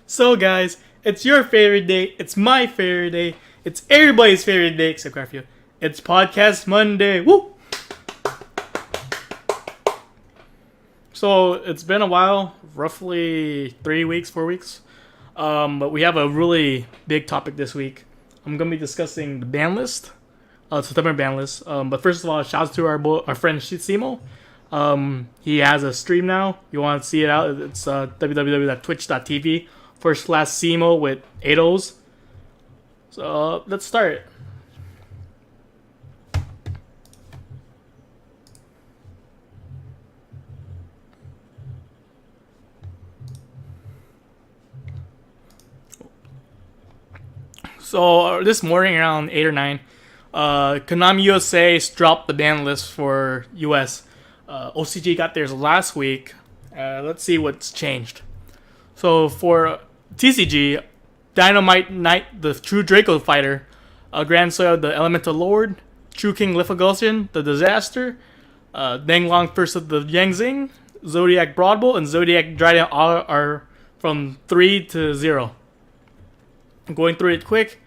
So, guys, it's your favorite day. It's my favorite day. It's everybody's favorite day except Garfield. It's Podcast Monday. Woo! So, it's been a while, roughly 3 weeks, 4 weeks. But we have a really big topic this week. I'm going to be discussing the ban list, September ban list. But first of all, shouts to our friend Simo. He has a stream now. You want to see it out? It's www.twitch.tv/Simo with 8 O's. So let's start. So this morning around 8 or 9, Konami USA dropped the ban list for US. OCG got theirs last week. Let's see what's changed. So for TCG, Dynamite Knight, the True Draco Fighter, Grand Soil, the Elemental Lord, True King Lithogulsion, the Disaster, Danglong First of the Yangzing, Zodiac Broadbolt, and Zodiac Dryden are from 3 to 0. I'm going through it quick.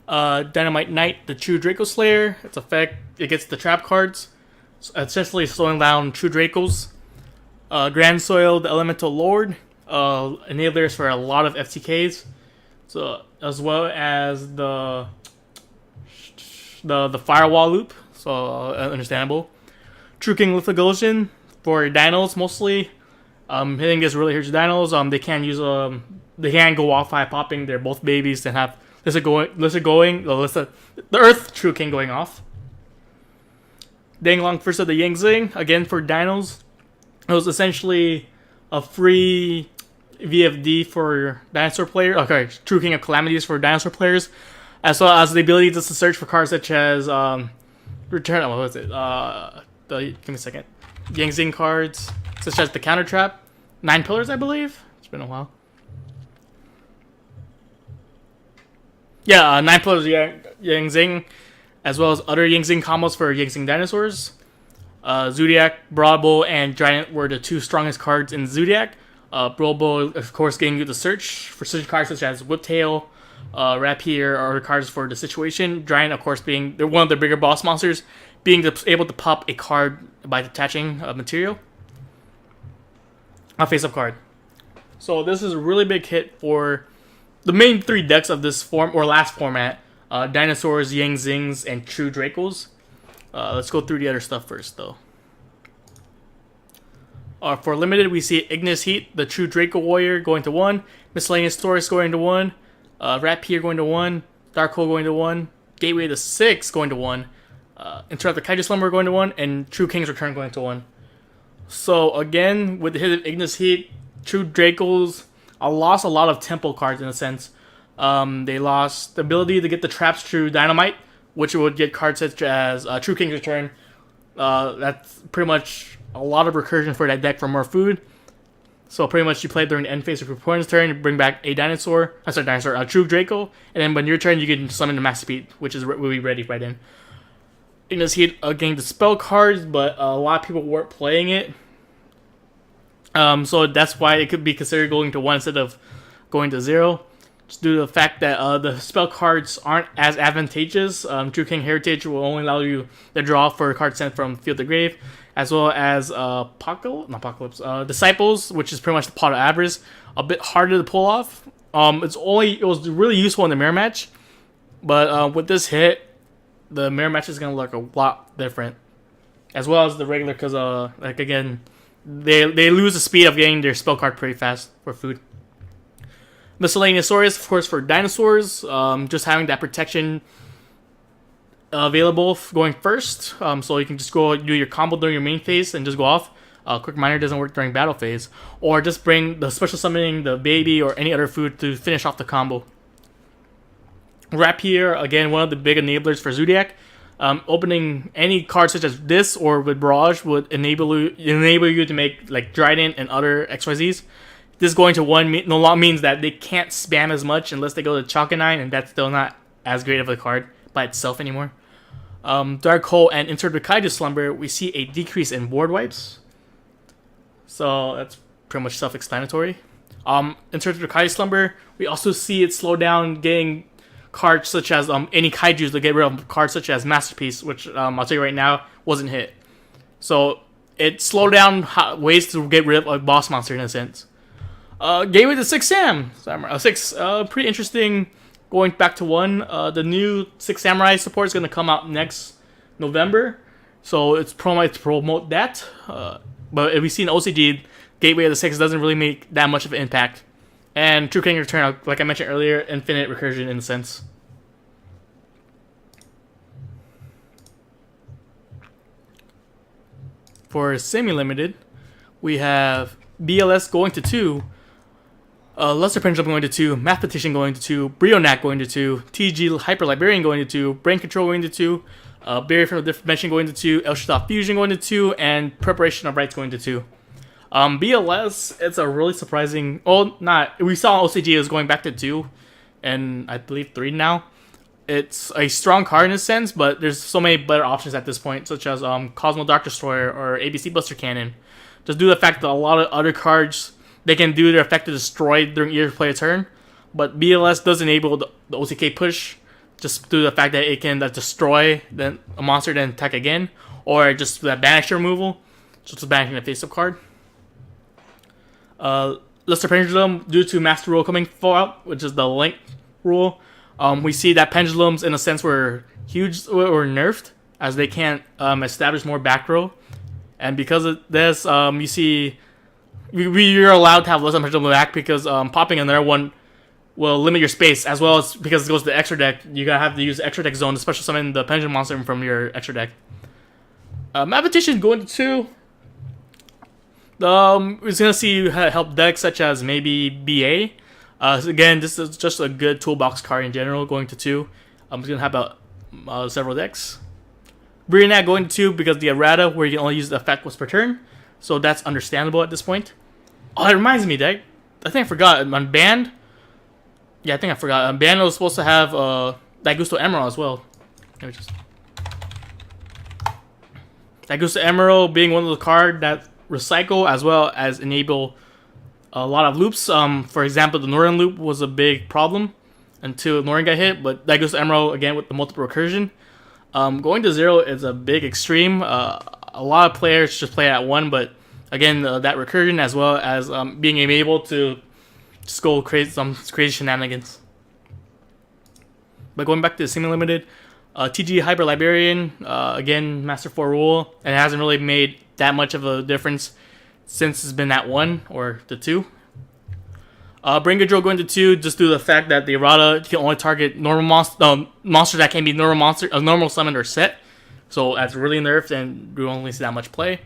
Dynamite Knight, the True Draco Slayer. Its effect, it gets the trap cards, essentially slowing down True Dracos. Grand Soil, the Elemental Lord, enablers for a lot of FTKs. So as well as the Firewall Loop, so understandable. True King Lithogulsion for dinos mostly. Hitting this really hurts dinos. They can go off by popping. They're both babies and have the Earth True King going off. Danglong First of the Yangzing, again for dinos. It was essentially a free VFD for dinosaur players. Okay, True King of Calamities for dinosaur players, as well as the ability just to search for cards such as return. What was it? Give me a second. Yangzing cards such as the Counter Trap, 9 Pillars, I believe. It's been a while. Yeah, 9 Pillars Yangzing, as well as other Yangzing combos for Yangzing dinosaurs. Zodiac, Broadbolt, and Giant were the 2 strongest cards in Zodiac. Broadbolt, of course, getting you the search for such cards such as Whiptail, Rapier, or cards for the situation. Giant, of course, being one of the bigger boss monsters, being able to pop a card by detaching a material. A face-up card. So this is a really big hit for the main 3 decks of this form or last format: Dinosaurs, Yangzings, and True Dracos. Let's go through the other stuff first, though. For limited, we see Ignis Heat, the True Draco Warrior, going to 1. Miscellaneous Taurus going to 1. Rapier going to 1. Dark Hole going to 1. Gateway to 6 going to 1. Interrupt the Kaiju Slumber going to 1. And True King's Return going to 1. So, again, with the hit of Ignis Heat, True Dracos lost a lot of tempo cards in a sense. They lost the ability to get the Traps True Dynamite, which would get cards such as True King's Return. That's pretty much a lot of recursion for that deck for more food. So pretty much you play during the end phase of your opponent's turn, you bring back a True Draco, and then when your turn you can summon the Master Beat, which will be ready by then. Ignis Heat again the spell cards, but a lot of people weren't playing it. So that's why it could be considered going to 1 instead of going to 0. Just due to the fact that the spell cards aren't as advantageous. True King Heritage will only allow you to draw for a card sent from Field to Grave, as well as Disciples, which is pretty much the Pot of Avarice. A bit harder to pull off. It was really useful in the mirror match, but with this hit, the mirror match is gonna look a lot different, as well as the regular, because again, they lose the speed of getting their spell card pretty fast for food. Miscellaneous Saurus, of course, for dinosaurs. Just having that protection available going first. So you can just go do your combo during your main phase and just go off. Quick Miner doesn't work during battle phase. Or just bring the special summoning, the baby, or any other food to finish off the combo. Rapier, again, one of the big enablers for Zodiac. Opening any card such as this or with Barrage would enable you to make like Dryden and other XYZs. This going to 1 no longer means that they can't spam as much unless they go to Chalkanine, and that's still not as great of a card by itself anymore. Dark Hole and Interrupt the Kaiju Slumber, we see a decrease in board wipes. So that's pretty much self-explanatory. In terms of Kai's Slumber, we also see it slow down getting cards such as any kaijus to get rid of cards such as Masterpiece, which I'll tell you right now wasn't hit. So it slowed down ways to get rid of a boss monster in a sense. Gateway to 6 Sam. 6, pretty interesting. Going back to 1, the new 6 Samurai support is going to come out next November. So it's promoted to promote that. But if we see in OCG, Gateway to 6 doesn't really make that much of an impact. And True King Return, like I mentioned earlier, infinite recursion in a sense. For semi-limited, we have BLS going to 2, Luster Pendulum going to 2, Mathematician going to 2, Brionac going to 2, TG Hyper Librarian going to 2, Brain Control going to 2, Barrier from a Different Dimension going to 2, El Shaddai Fusion going to 2, and Preparation of Rites going to 2. BLS, it's a really surprising... Oh, not... We saw OCG is going back to 2, and I believe 3 now. It's a strong card in a sense, but there's so many better options at this point, such as Cosmo Dark Destroyer or ABC Buster Cannon. Just due to the fact that a lot of other cards, they can do their effect to destroy during either player turn, but BLS does enable the OCK push, just due to the fact that it can destroy then a monster then attack again, or just that banish removal, just banishing the face-up card. Luster Pendulum, due to Master Rule coming out, which is the link rule, we see that pendulums, in a sense, were huge or nerfed, as they can't establish more back row. And because of this, you see you're allowed to have less pendulum back because popping another one will limit your space, as well as because it goes to the extra deck, you're going to have to use the extra deck zone to special summon the pendulum monster from your extra deck. Mathematician going to 2. We're going to see help decks such as maybe BA. Again, this is just a good toolbox card in general, going to 2. I'm just going to have several decks. Brionac going to 2 because the errata, where you can only use the effect was per turn. So that's understandable at this point. Oh, it reminds me, deck. I think I forgot. On Band, yeah, I think I forgot. On Band was supposed to have Daigusto Emerald as well. Let me just... Daigusto Emerald being one of the cards that recycle as well as enable a lot of loops. For example, the Northern loop was a big problem until Northern got hit, but that goes to Emerald again with the multiple recursion. Going to 0 is a big extreme. A lot of players just play at 1, but again, that recursion as well as being able to just go create some crazy shenanigans. But going back to the semi-limited, TG Hyper Librarian, again, Master 4 rule, and it hasn't really made that much of a difference since it's been at 1 or the 2. Brain Control going to 2 just due to the fact that the errata can only target normal monsters that can be normal summoned or set. So that's really nerfed and we only see that much play.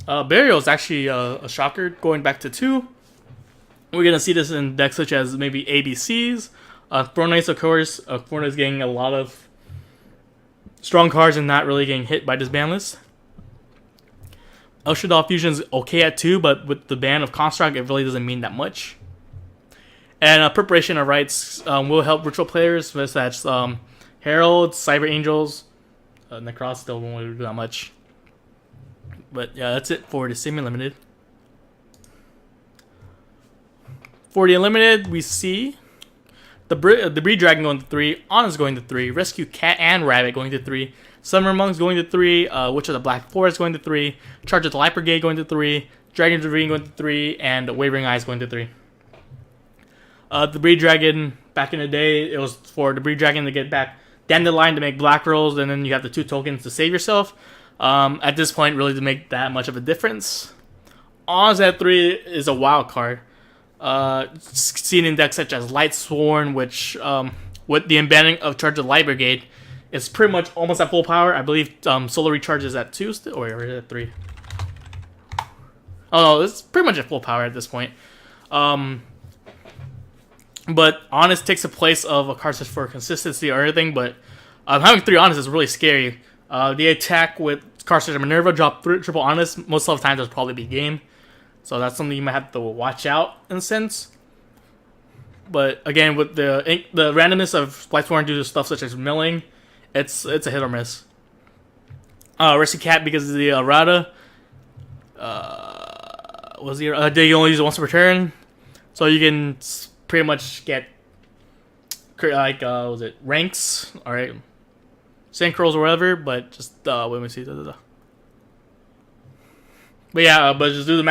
Burial is actually a shocker going back to 2. We're going to see this in decks such as maybe ABCs. Thornice, of course. Thornice is getting a lot of strong cards and not really getting hit by this ban list. El Shaddai Fusion is okay at 2, but with the ban of Construct, it really doesn't mean that much. And Preparation of Rites will help virtual players, such as Heralds, Cyber Angels. Necros still won't really do that much. But yeah, that's it for the semi-limited. For the unlimited, we see the Breed Dragon going to 3, Honest going to 3, Rescue Cat and Rabbit going to 3, Summer Monks going to 3, Witch of the Black Forest going to 3, Charge of the Light Brigade going to 3, Dragon's Ravine going to 3, and Wavering Eyes going to 3. The Breed Dragon, back in the day, it was for the Breed Dragon to get back Dandelion to make black rolls, and then you have the 2 tokens to save yourself. At this point, really to make that much of a difference. Oz at 3 is a wild card. Seen in decks such as Light Sworn, which with the embedding of Charge of the Light Brigade, it's pretty much almost at full power. I believe Solar Recharge is at 2 still, or is it at 3? Oh no, it's pretty much at full power at this point. But Honest takes the place of a card such for consistency or anything, but having 3 Honest is really scary. The attack with cards such as Minerva drop triple Honest, most of the time there'll probably be game. So that's something you might have to watch out in a sense. But again, with the randomness of Blightsworn due to stuff such as milling, it's a hit or miss. Rescue Cat because of the errata. They only use it once per turn. So you can pretty much get like was it ranks, all right, synchros or whatever. But just let me see. But yeah, but just do the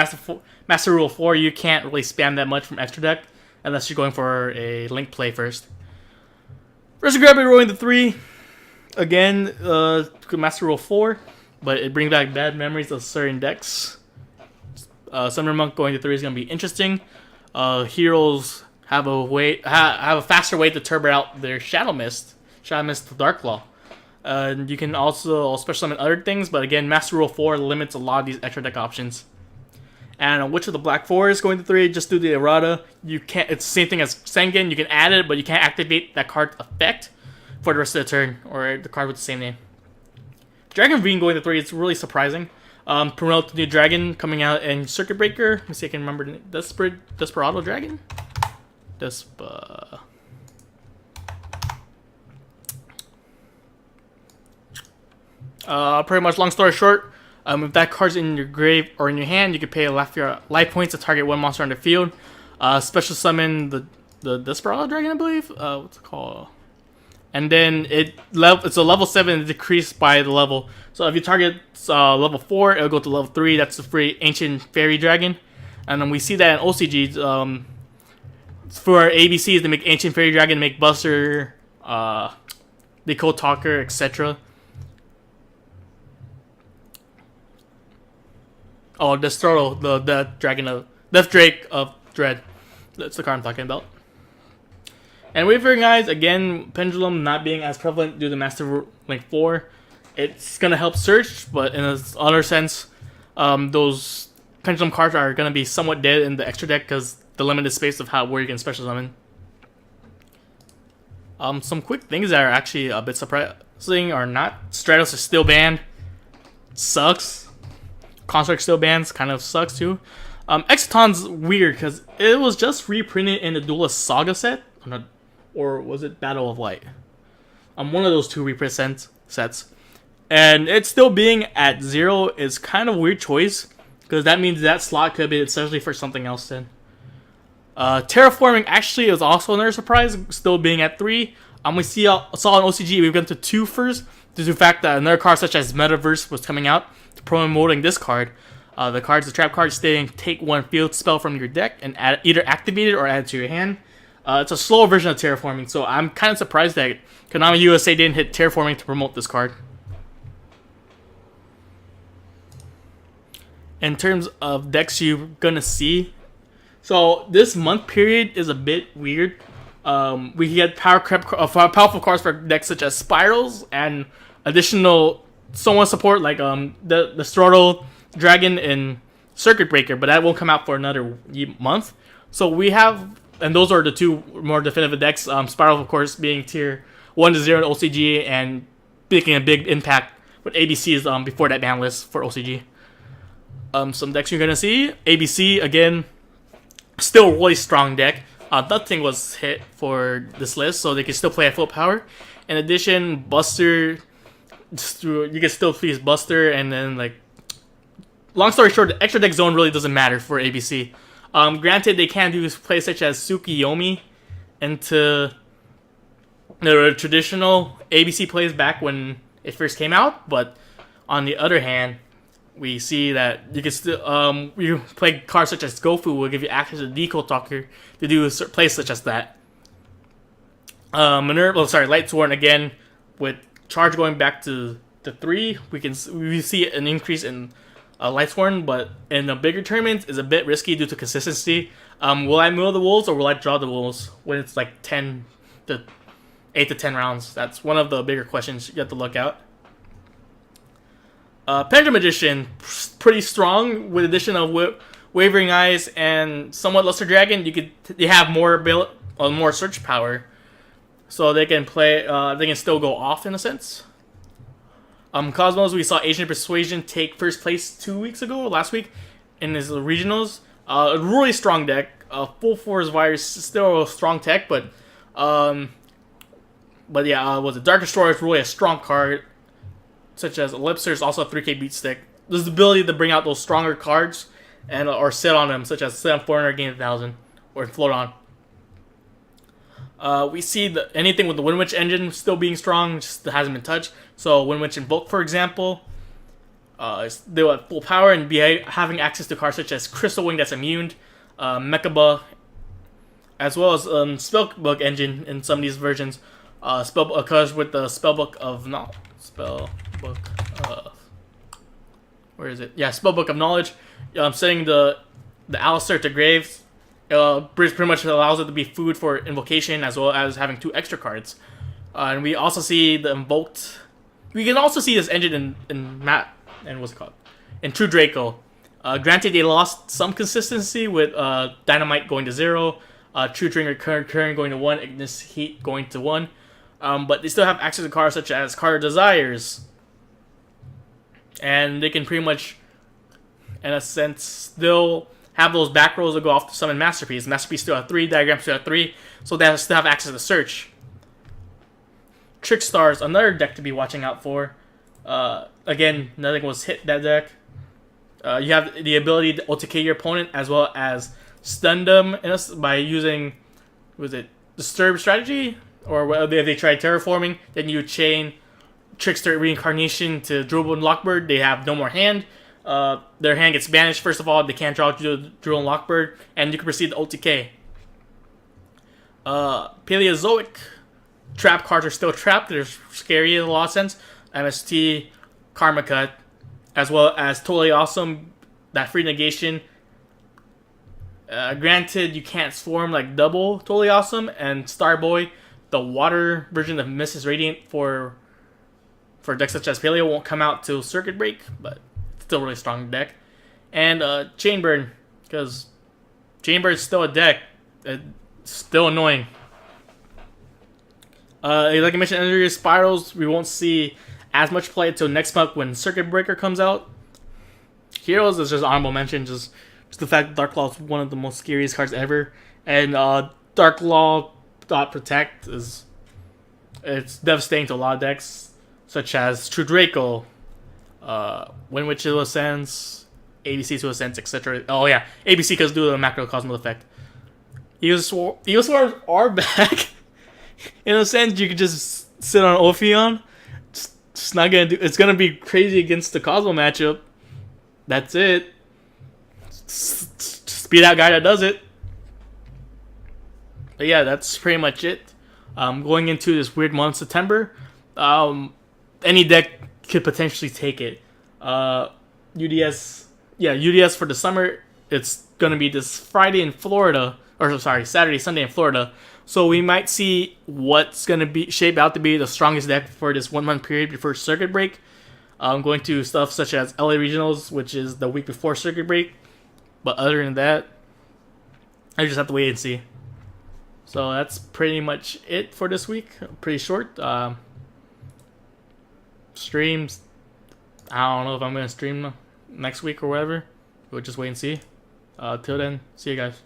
master rule 4. You can't really spam that much from extra deck unless you're going for a link play first. First, grab it rolling the 3. Again, master rule 4, but it brings back bad memories of certain decks. Summoner Monk going to 3 is going to be interesting. Heroes have a faster way to turbo out their Shadow Mist to Darklaw. You can also special summon other things, but again, Master Rule 4 limits a lot of these extra deck options. And which of the black 4 is going to 3? Just do the errata. You can't. It's the same thing as Sengen. You can add it, but you can't activate that card's effect for the rest of the turn, or the card with the same name. Dragon Green going to 3 is really surprising. Promote the new dragon coming out in Circuit Breaker. Let me see if I can remember the name. Desperado Dragon? Pretty much, long story short, if that card's in your grave or in your hand, you can pay life points to target one monster on the field. Special summon the Desperado Dragon, I believe. What's it called? And then it's a level 7 decreased by the level. So if you target level 4, it'll go to level 3. That's the free Ancient Fairy Dragon. And then we see that in OCGs. For ABCs, they make Ancient Fairy Dragon, make Buster, the Code Talker, etc. Oh, Destroro, the Death Drake of Dread. That's the card I'm talking about. And Wavering Eyes, again, Pendulum not being as prevalent due to Master Link 4. It's going to help search, but in another sense, those Pendulum cards are going to be somewhat dead in the extra deck because the limited space of where you can special summon. Some quick things that are actually a bit surprising are not. Stratos is still banned. Sucks. Construct still bans. Kind of sucks too. Exciton's weird because it was just reprinted in the Duelist Saga set. Or was it Battle of Light? One of those two reprint sets. And it still being at 0 is kind of a weird choice. Because that means that slot could be essentially for something else then. Terraforming actually is also another surprise. Still being at 3. We saw in OCG we went to 2 first. Due to the fact that another card such as Metaverse was coming out. Promoting this card. The trap card stating take 1 field spell from your deck and either activate it or add it to your hand. It's a slower version of Terraforming, so I'm kind of surprised that Konami USA didn't hit Terraforming to promote this card. In terms of decks you're going to see, so this month period is a bit weird. We get powerful cards for decks such as Spirals and additional somewhat support like the Strotto Dragon in Circuit Breaker, but that won't come out for another month. So we have... And those are the 2 more definitive decks. Spiral, of course, being tier 1 to 0 in OCG and making a big impact with ABCs before that ban list for OCG. Some decks you're going to see. ABC, again, still a really strong deck. Nothing was hit for this list, so they can still play at full power. In addition, Buster, you can still freeze Buster, and then, like, long story short, the extra deck zone really doesn't matter for ABC. Granted, they can do plays such as Tsukiyomi into the traditional ABC plays back when it first came out, but on the other hand, we see that you can still you play cards such as Gofu will give you access to Decode Talker to do plays such as that. Light Sworn again with charge going back to 3. We see an increase in Lightsworn, but in the bigger tournaments is a bit risky due to consistency. Will I mill the Wolves or will I draw the Wolves when it's like 8 to 10 rounds? That's one of the bigger questions you have to look out. Pendulum Magician, pretty strong with addition of Wavering Eyes and somewhat Luster Dragon. You have more search power, so they can play. They can still go off in a sense. Cosmos, we saw Asian Persuasion take first place last week, in his regionals. A really strong deck. Full Force Virus, still a strong tech, but yeah, was it Dark Destroyer is really a strong card, such as Ellipser is also a 3k beat stick. There's the ability to bring out those stronger cards and or sit on them, such as sit on 400 gain 1000, or float on. We see anything with the Winwich engine still being strong, just hasn't been touched. So Winwich Invoke, for example, they will have full power and be having access to cards such as Crystal Wing that's immune, Mechaba, as well as Spellbook engine in some of these versions. Spellbook occurs with the Spellbook of where is it? Yeah, Spellbook of Knowledge. Setting the Alistair to Graves. Pretty much allows it to be food for invocation as well as having 2 extra cards. And we also see the invoked. We can also see this engine in Matt and what's it called? In True Draco. Granted, they lost some consistency with Dynamite going to 0, True Trigger Current going to 1, Ignis Heat going to 1. But they still have access to cards such as Card Desires. And they can pretty much, in a sense, still have those back rows that go off to summon Masterpiece. Masterpiece still have 3, Diagram still have 3, so they still have access to Search. Trickstar's another deck to be watching out for. Again, nothing was hit that deck. You have the ability to OTK your opponent as well as stun them by using, was it Disturb strategy? Or if they try terraforming, then you chain Trickster Reincarnation to Drubal and Lockbird. They have no more hand. Their hand gets banished, first of all. They can't draw Drubal and Lockbird, and you can proceed to OTK. Paleozoic trap cards are still trapped. They're scary in a lot of sense. MST, Karma Cut, as well as Totally Awesome, that free negation. Granted, you can't swarm like double Totally Awesome, and Starboy, the water version of Mrs. Radiant for decks such as Paleo won't come out till Circuit Break, but still really strong deck. And Chainburn, because Chainburn is still a deck. It's still annoying. Like I mentioned earlier, Spirals, we won't see as much play until next month when Circuit Breaker comes out. Heroes is just honorable mention, just the fact that Dark Law is one of the most scariest cards ever. And Dark Law Protect it's devastating to a lot of decks, such as True Draco, Winwich to a sense, ABC to a sense, etc. Oh yeah, ABC because due to the macrocosmal effect. Eoswars are back. In a sense, you could just sit on Ophion. It's not gonna do. It's gonna be crazy against the Cosmo matchup. That's it. Just be that guy that does it. But yeah, that's pretty much it. Going into this weird month, September, any deck could potentially take it. UDS for the summer. It's gonna be this Friday in Florida, or sorry, Saturday, Sunday in Florida. So we might see what's gonna be shape out to be the strongest deck for this 1 month period before Circuit Break. Going to stuff such as LA Regionals, which is the week before Circuit Break. But other than that, I just have to wait and see. So that's pretty much it for this week. Pretty short. Streams, I don't know if I'm going to stream next week or whatever. We'll just wait and see. Till then, see you guys.